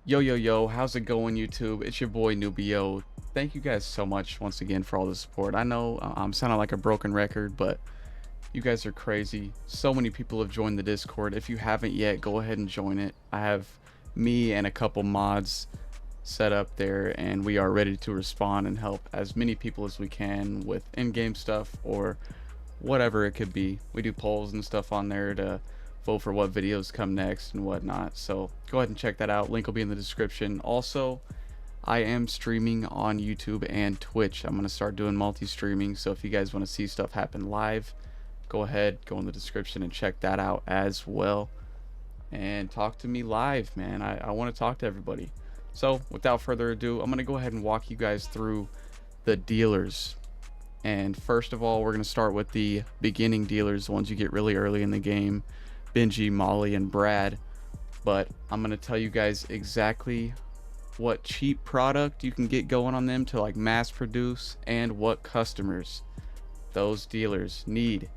Yo, how's it going, YouTube? It's your boy Nubioo. Thank you guys so much once again for all the support. I know I'm sounding like a broken record, but you guys are crazy. So many people have joined the Discord. If you haven't yet, go ahead and join it. I have me and a couple mods set up there, and we are ready to respond and help as many people as we can with in-game stuff or whatever it could be. We do polls and stuff on there to vote for what videos come next and whatnot. So go ahead and check that out. Link will be in the description. Also, I am streaming on YouTube and Twitch. I'm going to start doing multi-streaming. So if you guys want to see stuff happen live, go ahead, go in the description and check that out as well. And talk to me live, man. I want to talk to everybody. So without further ado, I'm going to go ahead and walk you guys through the dealers. And first of all, we're going to start with the beginning dealers, the ones you get really early in the game. Benji, Molly, and Brad. But I'm going to tell you guys exactly what cheap product you can get going on them to like mass produce, and what customers those dealers need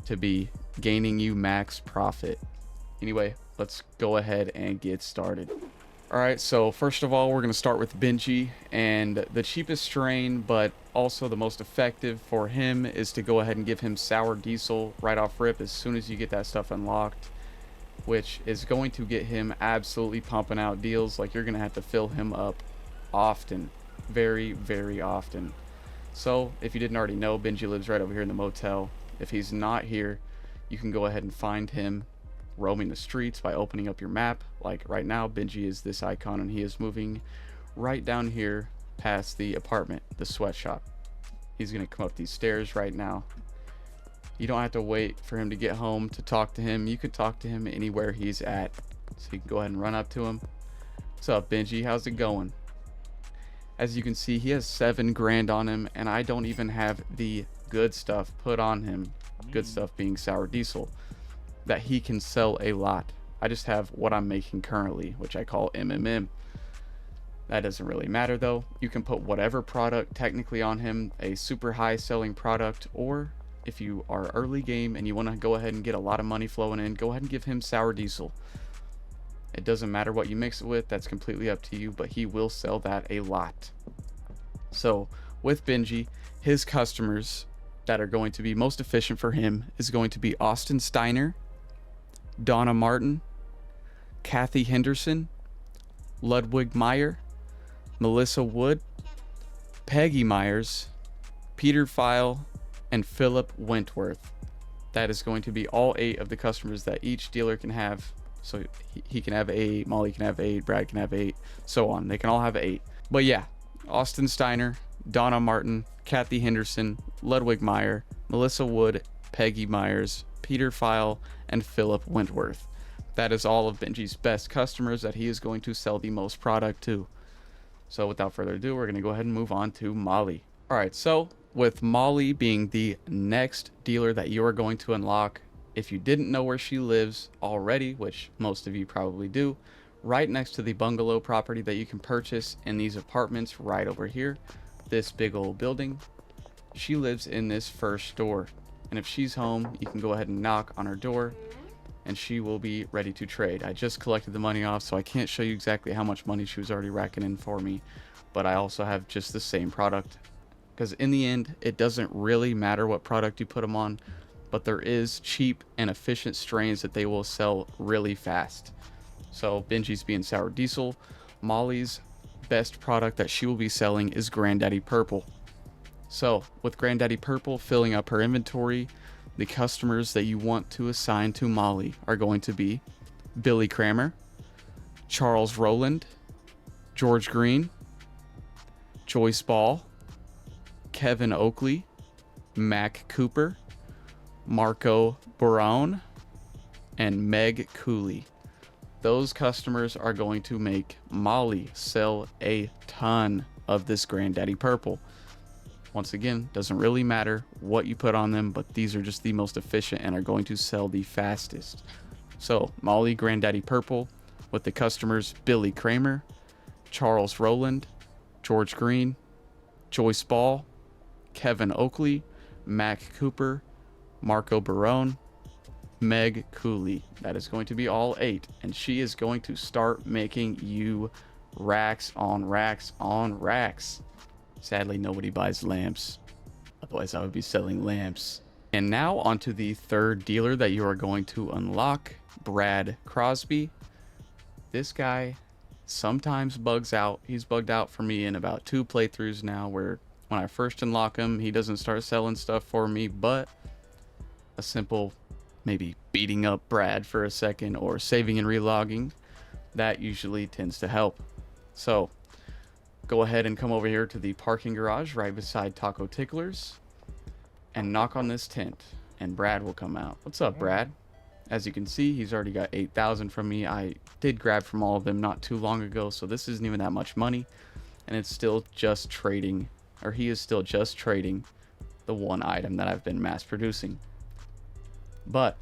to be gaining you max profit. Anyway, let's go ahead and get started. Alright, so first of all, we're going to start with Benji, and the cheapest strain, but also the most effective for him, is to go ahead and give him Sour Diesel right off rip as soon as you get that stuff unlocked, which is going to get him absolutely pumping out deals. Like, you're going to have to fill him up often, very, very often. So, if you didn't already know, Benji lives right over here in the motel. If he's not here, you can go ahead and find him roaming the streets by opening up your map. Like right now, Benji is this icon and he is moving right down here past the apartment, the sweatshop. He's gonna come up these stairs right now. You don't have to wait for him to get home to talk to him. You can talk to him anywhere he's at. So you can go ahead and run up to him. What's up, Benji? How's it going? As you can see, he has 7 grand on him, and I don't even have the good stuff put on him. Good stuff being Sour Diesel, that he can sell a lot. I just have what I'm making currently, which I call MMM. That doesn't really matter though. You can put whatever product technically on him, a super high selling product, or if you are early game and you want to go ahead and get a lot of money flowing in, go ahead and give him Sour Diesel. It doesn't matter what you mix it with, that's completely up to you, but he will sell that a lot. So with Benji, his customers that are going to be most efficient for him is going to be Austin Steiner, Donna Martin, Kathy Henderson, Ludwig Meyer, Melissa Wood, Peggy Myers, Peter File, and Philip Wentworth. That is going to be all 8 of the customers that each dealer can have. So he can have 8, Molly can have 8, Brad can have 8, so on. They can all have 8. But yeah, Austin Steiner, Donna Martin, Kathy Henderson, Ludwig Meyer, Melissa Wood, Peggy Myers, Peter File, and Philip Wentworth. That is all of Benji's best customers that he is going to sell the most product to. So without further ado, we're going to go ahead and move on to Molly. Alright, so with Molly being the next dealer that you are going to unlock, if you didn't know where she lives already, which most of you probably do, right next to the bungalow property that you can purchase in these apartments right over here, this big old building, she lives in this first door. And if she's home, you can go ahead and knock on her door and she will be ready to trade. I just collected the money off, so I can't show you exactly how much money she was already racking in for me, but I also have just the same product, because in the end, it doesn't really matter what product you put them on, but there is cheap and efficient strains that they will sell really fast. So Benji's being Sour Diesel. Molly's best product that she will be selling is Granddaddy Purple. So with Granddaddy Purple filling up her inventory, the customers that you want to assign to Molly are going to be Billy Kramer, Charles Rowland, George Green, Joyce Ball, Kevin Oakley, Mac Cooper, Marco Barone, and Meg Cooley. Those customers are going to make Molly sell a ton of this Granddaddy Purple. Once again, doesn't really matter what you put on them, but these are just the most efficient and are going to sell the fastest. So Molly Granddaddy Purple with the customers Billy Kramer, Charles Rowland, George Green, Joyce Ball, Kevin Oakley, Mac Cooper, Marco Barone, Meg Cooley. That is going to be all 8, and she is going to start making you racks on racks on racks. Sadly, nobody buys lamps. Otherwise, I would be selling lamps. And now onto the third dealer that you are going to unlock, Brad Crosby. This guy sometimes bugs out. He's bugged out for me in about 2 playthroughs now, where when I first unlock him, he doesn't start selling stuff for me, but a simple maybe beating up Brad for a second or saving and relogging, that usually tends to help. So go ahead and come over here to the parking garage right beside Taco Ticklers and knock on this tent, and Brad will come out. What's up, Brad? As you can see, he's already got 8,000 from me. I did grab from all of them not too long ago, so this isn't even that much money, and it's still just trading, or he is still just trading the one item that I've been mass producing. But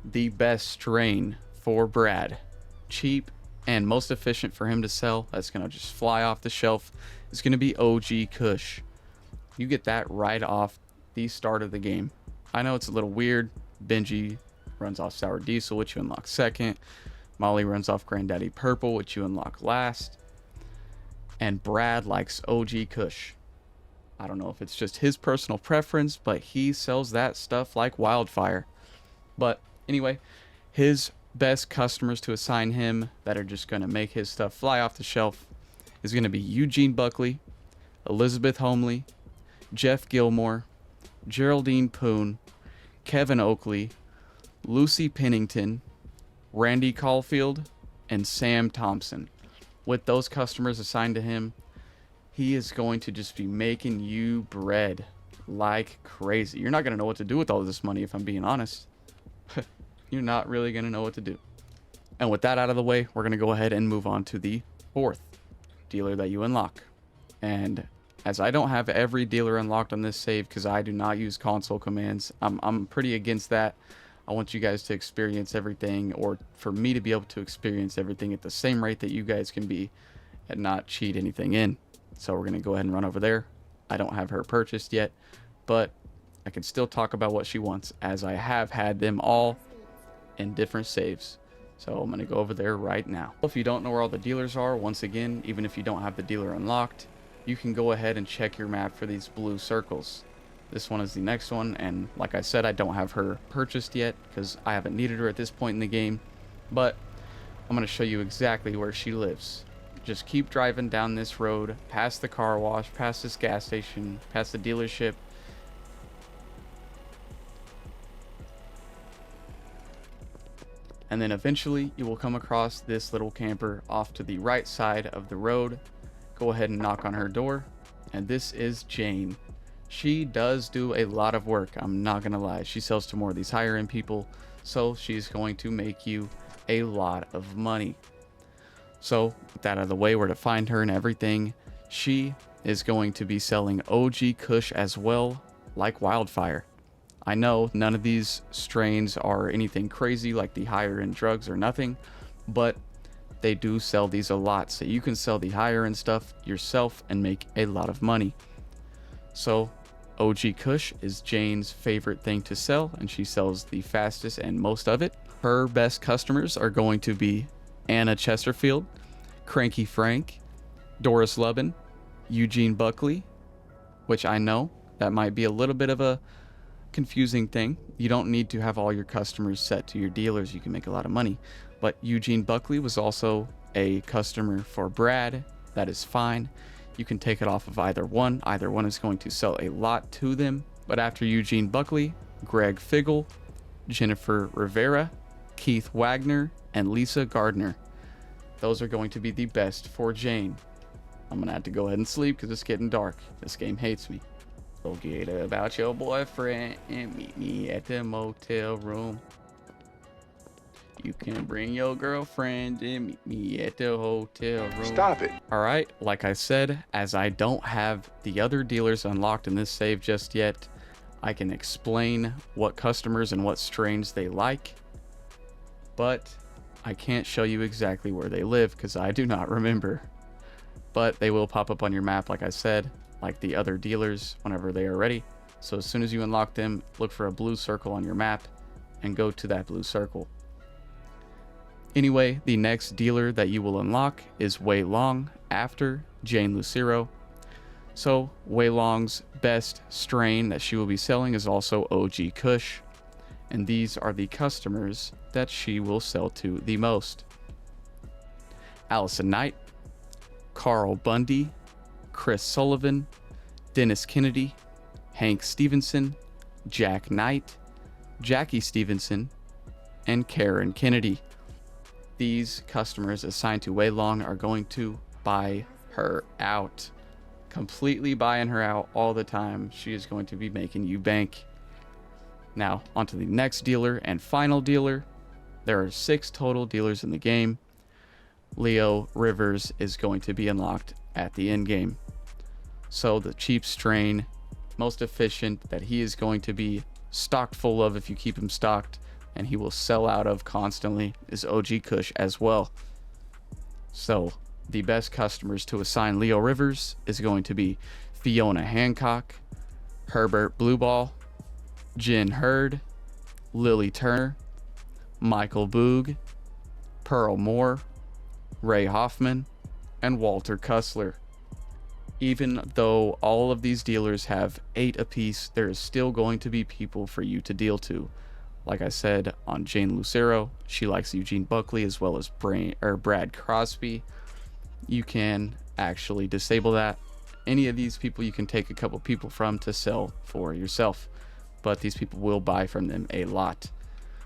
the best strain for Brad, cheap and most efficient for him to sell, that's gonna just fly off the shelf, is gonna be OG Kush. You get that right off the start of the game. I know it's a little weird. Benji runs off Sour Diesel, which you unlock second. Molly runs off Granddaddy Purple, which you unlock last. And Brad likes OG Kush. I don't know if it's just his personal preference, but he sells that stuff like wildfire. But anyway, his best customers to assign him that are just going to make his stuff fly off the shelf is going to be Eugene Buckley, Elizabeth Homely, Jeff Gilmore, Geraldine Poon, Kevin Oakley, Lucy Pennington, Randy Caulfield, and Sam Thompson. With those customers assigned to him, he is going to just be making you bread like crazy. You're not going to know what to do with all of this money, if I'm being honest. You're not really going to know what to do. And with that out of the way, we're going to go ahead and move on to the fourth dealer that you unlock. And as I don't have every dealer unlocked on this save because I do not use console commands, I'm pretty against that. I want you guys to experience everything, or for me to be able to experience everything at the same rate that you guys can be and not cheat anything in. So we're going to go ahead and run over there. I don't have her purchased yet, but I can still talk about what she wants, as I have had them all in different saves. So I'm going to go over there right now. If you don't know where all the dealers are, once again, even if you don't have the dealer unlocked, you can go ahead and check your map for these blue circles. This one is the next one, and like I said, I don't have her purchased yet because I haven't needed her at this point in the game, but I'm going to show you exactly where she lives. Just keep driving down this road, past the car wash, past this gas station, past the dealership. And then eventually you will come across this little camper off to the right side of the road. Go ahead and knock on her door. And this is Jane. She does do a lot of work, I'm not gonna lie. She sells to more of these higher end people, so she's going to make you a lot of money. So with that out of the way, where to find her and everything, she is going to be selling OG Kush as well, like wildfire. I know none of these strains are anything crazy like the higher end drugs or nothing, but they do sell these a lot, so you can sell the higher end stuff yourself and make a lot of money. So OG Kush is Jane's favorite thing to sell, and she sells the fastest and most of it. Her best customers are going to be Anna Chesterfield, Cranky Frank, Doris Lubin, Eugene Buckley, which I know that might be a little bit of a confusing thing. You don't need to have all your customers set to your dealers. You can make a lot of money. But Eugene Buckley was also a customer for Brad. That is fine. You can take it off of either one. Either one is going to sell a lot to them. But after Eugene Buckley, Greg Figgle, Jennifer Rivera, Keith Wagner, and Lisa Gardner. Those are going to be the best for Jane. I'm going to have to go ahead and sleep because it's getting dark. This game hates me. Forget about your boyfriend and meet me at the motel room. You can bring your girlfriend and meet me at the hotel room. Stop it. Alright, like I said, as I don't have the other dealers unlocked in this save just yet, I can explain what customers and what strains they like, but I can't show you exactly where they live because I do not remember. But they will pop up on your map, like I said, like the other dealers whenever they are ready. So as soon as you unlock them, look for a blue circle on your map and go to that blue circle. Anyway, the next dealer that you will unlock is Wei Long after Jane Lucero. So Wei Long's best strain that she will be selling is also OG Kush, and these are the customers that she will sell to the most: Allison Knight, Carl Bundy, Chris Sullivan, Dennis Kennedy, Hank Stevenson, Jack Knight, Jackie Stevenson, and Karen Kennedy. These customers assigned to Wei Long are going to buy her out. Completely buying her out all the time. She is going to be making you bank. Now, onto the next dealer and final dealer. There are 6 total dealers in the game. Leo Rivers is going to be unlocked at the end game. So the cheap strain, most efficient, that he is going to be stocked full of if you keep him stocked, and he will sell out of constantly, is OG Kush as well. So the best customers to assign Leo Rivers is going to be Fiona Hancock, Herbert Blueball, Jen Hurd, Lily Turner, Michael Boog, Pearl Moore, Ray Hoffman, and Walter Kussler. Even though all of these dealers have 8 apiece, there is still going to be people for you to deal to. Like I said, on Jane Lucero, she likes Eugene Buckley as well as Brad Crosby. You can actually disable that. Any of these people you can take a couple people from to sell for yourself, but these people will buy from them a lot.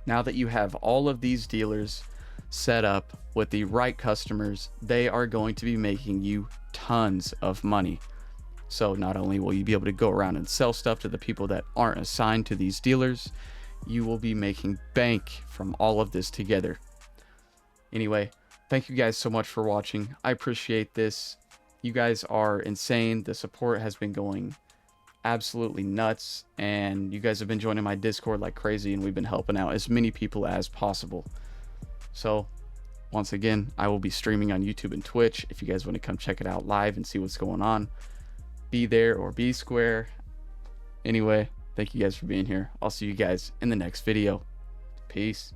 Now that you have all of these dealers set up with the right customers, they are going to be making you tons of money. So not only will you be able to go around and sell stuff to the people that aren't assigned to these dealers, you will be making bank from all of this together. Anyway, thank you guys so much for watching. I appreciate this. You guys are insane. The support has been going absolutely nuts, and you guys have been joining my Discord like crazy, and we've been helping out as many people as possible. So once again, I will be streaming on YouTube and Twitch. If you guys want to come check it out live and see what's going on, be there or be square. Anyway, thank you guys for being here. I'll see you guys in the next video. Peace.